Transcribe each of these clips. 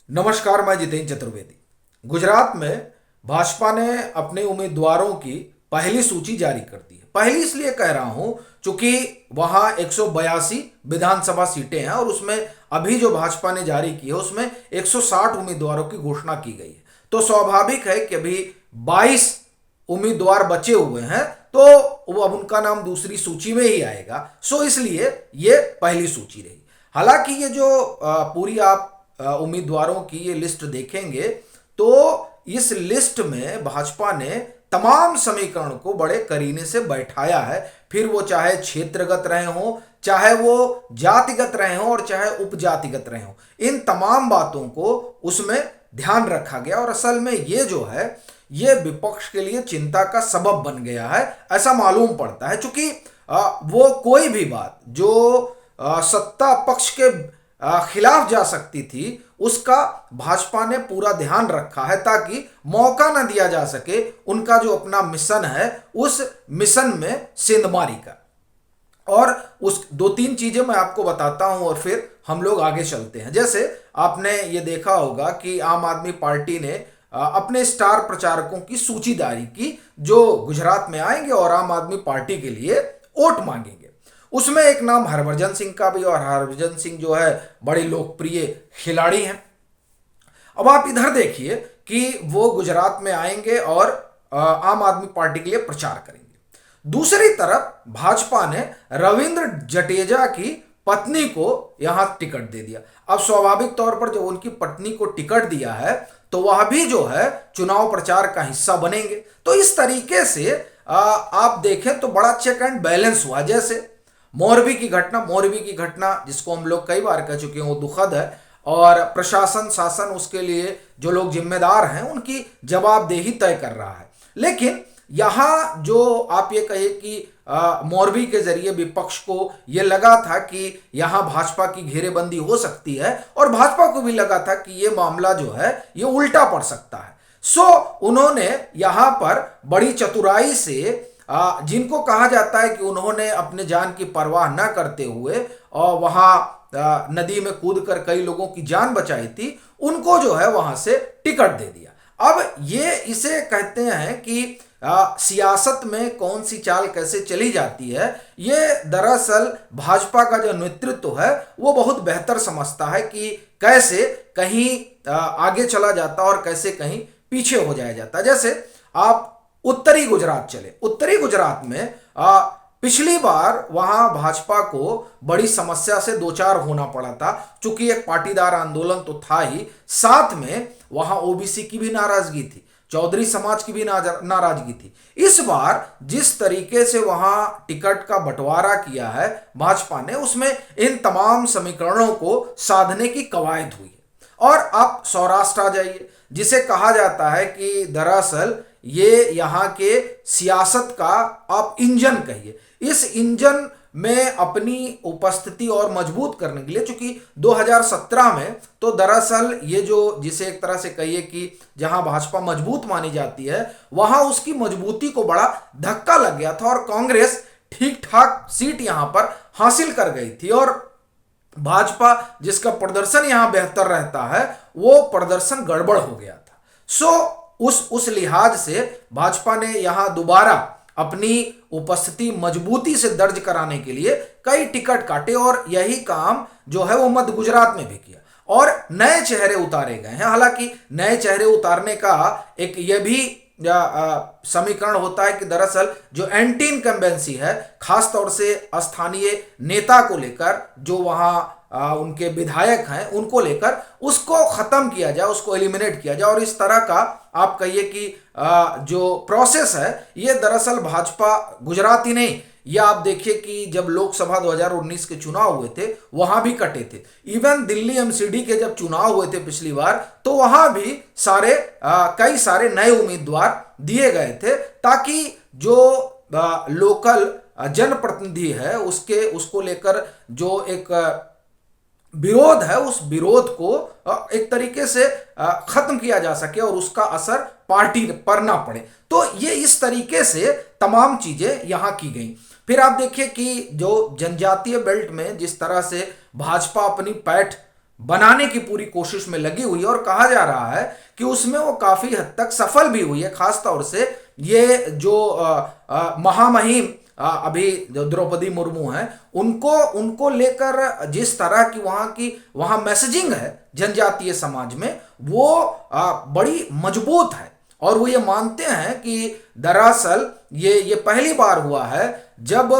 नमस्कार, मैं जितेंद्र चतुर्वेदी। गुजरात में भाजपा ने अपने उम्मीदवारों की पहली सूची जारी कर दी है। पहली इसलिए कह रहा हूं क्योंकि वहां 182 विधानसभा सीटें हैं और उसमें अभी जो भाजपा ने जारी की है उसमें 160 उम्मीदवारों की घोषणा की गई है। तो स्वाभाविक है कि अभी 22 उम्मीदवार बचे हुए हैं, तो वो अब उनका नाम दूसरी सूची में ही आएगा। सो इसलिए ये पहली सूची रही। हालांकि ये जो पूरी आप उम्मीदवारों की ये लिस्ट देखेंगे तो इस लिस्ट में भाजपा ने तमाम समीकरण को बड़े करीने से बैठाया है। फिर वो चाहे क्षेत्रगत रहे हों, चाहे वो जातिगत रहे हों और चाहे उपजातिगत रहे हों, इन तमाम बातों को उसमें ध्यान रखा गया। और असल में ये जो है ये विपक्ष के लिए चिंता का सबब बन गया है, ऐसा मालूम पड़ता है। चूंकि वो कोई भी बात जो सत्ता पक्ष के खिलाफ जा सकती थी उसका भाजपा ने पूरा ध्यान रखा है ताकि मौका न दिया जा सके उनका जो अपना मिशन है उस मिशन में सेंधमारी का। और उस दो तीन चीजें मैं आपको बताता हूं और फिर हम लोग आगे चलते हैं। जैसे आपने ये देखा होगा कि आम आदमी पार्टी ने अपने स्टार प्रचारकों की सूची जारी की जो गुजरात में आएंगे और आम आदमी पार्टी के लिए वोट मांगेंगे। उसमें एक नाम हरभजन सिंह का भी, और हरभजन सिंह जो है बड़े लोकप्रिय खिलाड़ी हैं। अब आप इधर देखिए कि वो गुजरात में आएंगे और आम आदमी पार्टी के लिए प्रचार करेंगे। दूसरी तरफ भाजपा ने रविंद्र जडेजा की पत्नी को यहां टिकट दे दिया। अब स्वाभाविक तौर पर जब उनकी पत्नी को टिकट दिया है तो वह भी जो है चुनाव प्रचार का हिस्सा बनेंगे। तो इस तरीके से आप देखें तो बड़ा चेक एंड बैलेंस हुआ। जैसे मोरबी की घटना जिसको हम लोग कई बार कह चुके हैं वो दुखद है, और प्रशासन शासन उसके लिए जो लोग जिम्मेदार हैं उनकी जवाबदेही तय कर रहा है। लेकिन यहां जो आप ये कहे कि मोरबी के जरिए विपक्ष को ये लगा था कि यहां भाजपा की घेरेबंदी हो सकती है, और भाजपा को भी लगा था कि ये मामला जो है ये उल्टा पड़ सकता है। सो उन्होंने यहां पर बड़ी चतुराई से जिनको कहा जाता है कि उन्होंने अपने जान की परवाह न करते हुए और वहां नदी में कूद कर कई लोगों की जान बचाई थी, उनको जो है वहां से टिकट दे दिया। अब ये इसे कहते हैं कि सियासत में कौन सी चाल कैसे चली जाती है, ये दरअसल भाजपा का जो नेतृत्व है वो बहुत बेहतर समझता है कि कैसे कहीं आगे चला जाता और कैसे कहीं पीछे हो जाया जाता। जैसे आप उत्तरी गुजरात चले, उत्तरी गुजरात में पिछली बार वहां भाजपा को बड़ी समस्या से दो चार होना पड़ा था, चूंकि एक पाटीदार आंदोलन तो था ही, साथ में वहां ओबीसी की भी नाराजगी थी, चौधरी समाज की भी नाराजगी थी। इस बार जिस तरीके से वहां टिकट का बंटवारा किया है भाजपा ने, उसमें इन तमाम समीकरणों को साधने की कवायद हुई है। और आप सौराष्ट्र आ जाइए, जिसे कहा जाता है कि दरअसल ये यहाँ के सियासत का आप इंजन कहिए, इस इंजन में अपनी उपस्थिति और मजबूत करने के लिए, चूंकि 2017 में तो दरअसल ये जो जिसे एक तरह से कहिए कि जहां भाजपा मजबूत मानी जाती है वहां उसकी मजबूती को बड़ा धक्का लग गया था और कांग्रेस ठीक ठाक सीट यहां पर हासिल कर गई थी, और भाजपा जिसका प्रदर्शन यहां बेहतर रहता है वो प्रदर्शन गड़बड़ हो गया था। सो उस लिहाज से भाजपा ने यहां दोबारा अपनी उपस्थिति मजबूती से दर्ज कराने के लिए कई टिकट काटे, और यही काम जो है वो मध्य गुजरात में भी किया और नए चेहरे उतारे गए हैं। हालांकि नए चेहरे उतारने का एक यह भी समीकरण होता है कि दरअसल जो एंटी इनकम्बेंसी है, खासतौर से स्थानीय नेता को लेकर, जो वहां उनके विधायक हैं उनको लेकर, उसको खत्म किया जाए, उसको एलिमिनेट किया जाए। और इस तरह का आप कहिए कि जो प्रोसेस है ये दरअसल भाजपा गुजरात ही नहीं, ये आप देखिए कि जब लोकसभा 2019 के चुनाव हुए थे वहां भी कटे थे। इवन दिल्ली एमसीडी के जब चुनाव हुए थे पिछली बार, तो वहां भी कई सारे नए उम्मीदवार दिए गए थे ताकि जो लोकल जनप्रतिनिधि है उसको लेकर जो एक विरोध है उस विरोध को एक तरीके से खत्म किया जा सके और उसका असर पार्टी पर ना पड़े। तो ये इस तरीके से तमाम चीजें यहां की गई। फिर आप देखिए कि जो जनजातीय बेल्ट में जिस तरह से भाजपा अपनी पैठ बनाने की पूरी कोशिश में लगी हुई है और कहा जा रहा है कि उसमें वो काफी हद तक सफल भी हुई है। खास तौर से ये जो महामहिम अभी जो द्रौपदी मुर्मू हैं, उनको उनको लेकर जिस तरह की वहां मैसेजिंग है जनजातीय समाज में, वो बड़ी मजबूत है। और वो ये मानते हैं कि दरअसल ये पहली बार हुआ है जब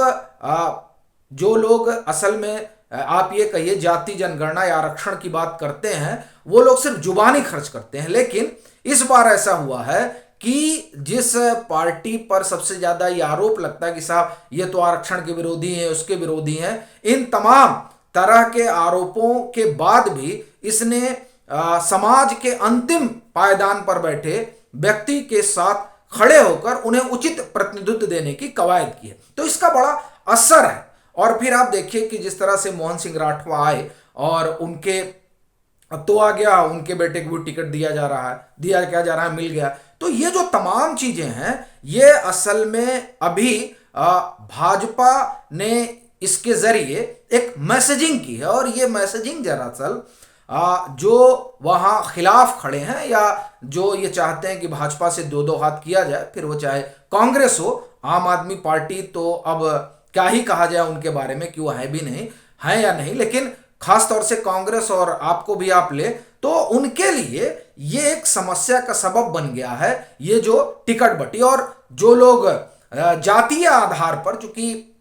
जो लोग असल में आप ये कहिए जाति जनगणना या आरक्षण की बात करते हैं, वो लोग सिर्फ जुबानी खर्च करते हैं। लेकिन इस बार ऐसा हुआ है कि जिस पार्टी पर सबसे ज्यादा ये आरोप लगता है कि साहब ये तो आरक्षण के विरोधी हैं, उसके विरोधी हैं, इन तमाम तरह के आरोपों के बाद भी इसने समाज के अंतिम पायदान पर बैठे व्यक्ति के साथ खड़े होकर उन्हें उचित प्रतिनिधित्व देने की कवायद की है। तो इसका बड़ा असर है। और फिर आप देखिए कि जिस तरह से मोहन सिंह राठवा आए और उनके तो आ गया, उनके बेटे को भी टिकट दिया जा रहा है, मिल गया। तो ये जो तमाम चीजें हैं, ये असल में अभी भाजपा ने इसके जरिए एक मैसेजिंग की है। और ये मैसेजिंग दरअसल जो वहां खिलाफ खड़े हैं या जो ये चाहते हैं कि भाजपा से दो दो हाथ किया जाए, फिर वो चाहे कांग्रेस हो, आम आदमी पार्टी, तो अब क्या ही कहा जाए उनके बारे में कि वो है भी नहीं, है या नहीं, लेकिन खास तौर से कांग्रेस और आपको भी आप ले तो उनके लिए ये एक समस्या का सबब बन गया है ये जो टिकट बटी। और जो लोग जातीय आधार पर, चूंकि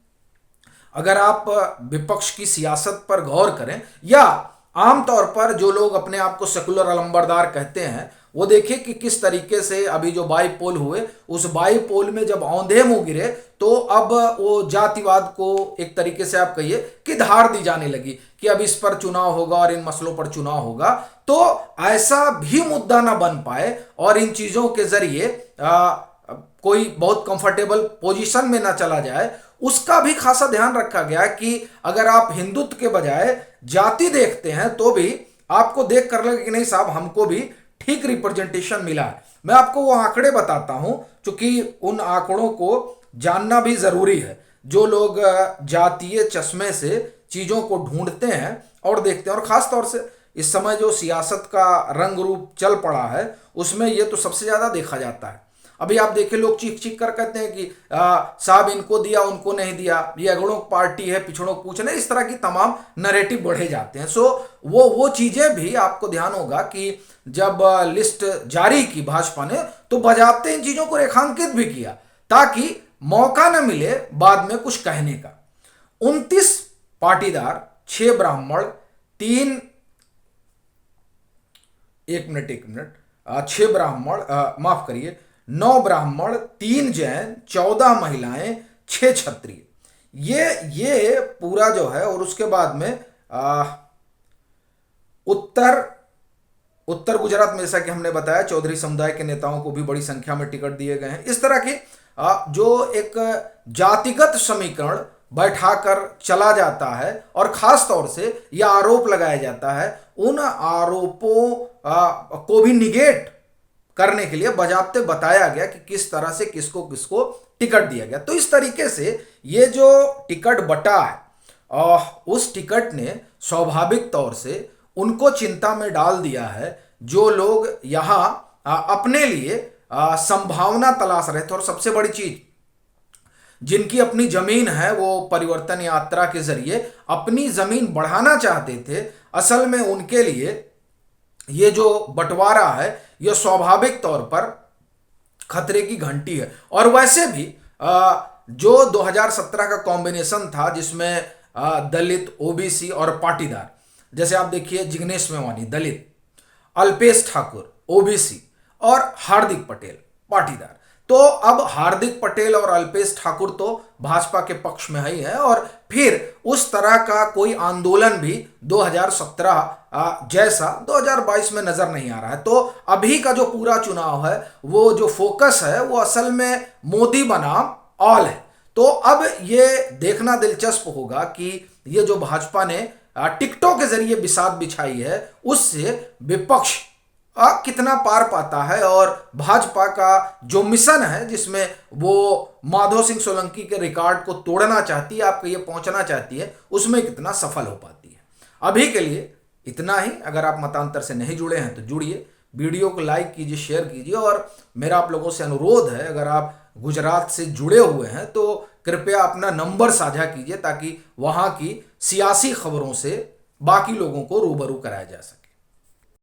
अगर आप विपक्ष की सियासत पर गौर करें या आमतौर पर जो लोग अपने आप को सेकुलर अलंबरदार कहते हैं, वो देखिए कि किस तरीके से अभी जो बाई पोल हुए, उस बाई पोल में जब औंधे मुंह गिरे तो अब वो जातिवाद को एक तरीके से आप कहिए कि धार दी जाने लगी कि अब इस पर चुनाव होगा और इन मसलों पर चुनाव होगा। तो ऐसा भी मुद्दा ना बन पाए और इन चीजों के जरिए कोई बहुत कंफर्टेबल पोजीशन में ना चला जाए, उसका भी खासा ध्यान रखा गया कि अगर आप हिंदुत्व के बजाय जाति देखते हैं तो भी आपको देख कर लगे कि नहीं साहब, हमको भी ठीक रिप्रेजेंटेशन मिला है। मैं आपको वो आंकड़े बताता हूं, क्योंकि उन आंकड़ों को जानना भी जरूरी है। जो लोग जातीय चश्मे से चीजों को ढूंढते हैं और देखते हैं, और खास तौर से इस समय जो सियासत का रंग रूप चल पड़ा है, उसमें ये तो सबसे ज्यादा देखा जाता है। अभी आप देखिए, लोग चीख चीख कर कहते हैं कि साहब इनको दिया, उनको नहीं दिया, ये अगड़ों पार्टी है, पिछड़ों पूछ नहीं, इस तरह की तमाम नैरेटिव बढ़े जाते हैं। सो वो चीजें भी आपको ध्यान होगा कि जब लिस्ट जारी की भाजपा ने, तो बजाते इन चीजों को रेखांकित भी किया ताकि मौका न मिले बाद में कुछ कहने का। 29 पाटीदार, 6 ब्राह्मण, 3 एक मिनट 6 ब्राह्मण, माफ करिए 9 ब्राह्मण, 3 जैन, 14 महिलाएं, 6 क्षत्रिय, ये पूरा जो है। और उसके बाद में उत्तर गुजरात में, जैसा कि हमने बताया, चौधरी समुदाय के नेताओं को भी बड़ी संख्या में टिकट दिए गए हैं। इस तरह की जो एक जातिगत समीकरण बैठाकर चला जाता है और खास तौर से यह आरोप लगाया जाता है, उन आरोपों को भी निगेट करने के लिए बजाबते बताया गया कि किस तरह से किसको किसको टिकट दिया गया। तो इस तरीके से ये जो टिकट बटा है, उस टिकट ने स्वाभाविक तौर से उनको चिंता में डाल दिया है जो लोग यहां अपने लिए संभावना तलाश रहे थे। और सबसे बड़ी चीज, जिनकी अपनी जमीन है, वो परिवर्तन यात्रा के जरिए अपनी जमीन बढ़ाना चाहते थे, असल में उनके लिए ये जो बंटवारा है, यह स्वाभाविक तौर पर खतरे की घंटी है। और वैसे भी जो 2017 का कॉम्बिनेशन था, जिसमें दलित, ओबीसी और पाटीदार, जैसे आप देखिए जिग्नेश मेवानी दलित, अल्पेश ठाकुर ओबीसी और हार्दिक पटेल पाटीदार, तो अब हार्दिक पटेल और अल्पेश ठाकुर तो भाजपा के पक्ष में ही है। और फिर उस तरह का कोई आंदोलन भी 2017 जैसा 2022 में नजर नहीं आ रहा है। तो अभी का जो पूरा चुनाव है, वो जो फोकस है, वो असल में मोदी बनाम ऑल है। तो अब ये देखना दिलचस्प होगा कि ये जो भाजपा ने टिकटों के जरिए बिसात बिछाई है, उससे विपक्ष कितना पार पाता है, और भाजपा का जो मिशन है, जिसमें वो माधो सिंह सोलंकी के रिकॉर्ड को तोड़ना चाहती है, आपको ये पहुंचना चाहती है, उसमें कितना सफल हो पाती है। अभी के लिए इतना ही। अगर आप मतांतर से नहीं जुड़े हैं तो जुड़िए, वीडियो को लाइक कीजिए, शेयर कीजिए। और मेरा आप लोगों से अनुरोध है, अगर आप गुजरात से जुड़े हुए हैं तो कृपया अपना नंबर साझा कीजिए, ताकि वहाँ की सियासी खबरों से बाकी लोगों को रूबरू कराया जा सके।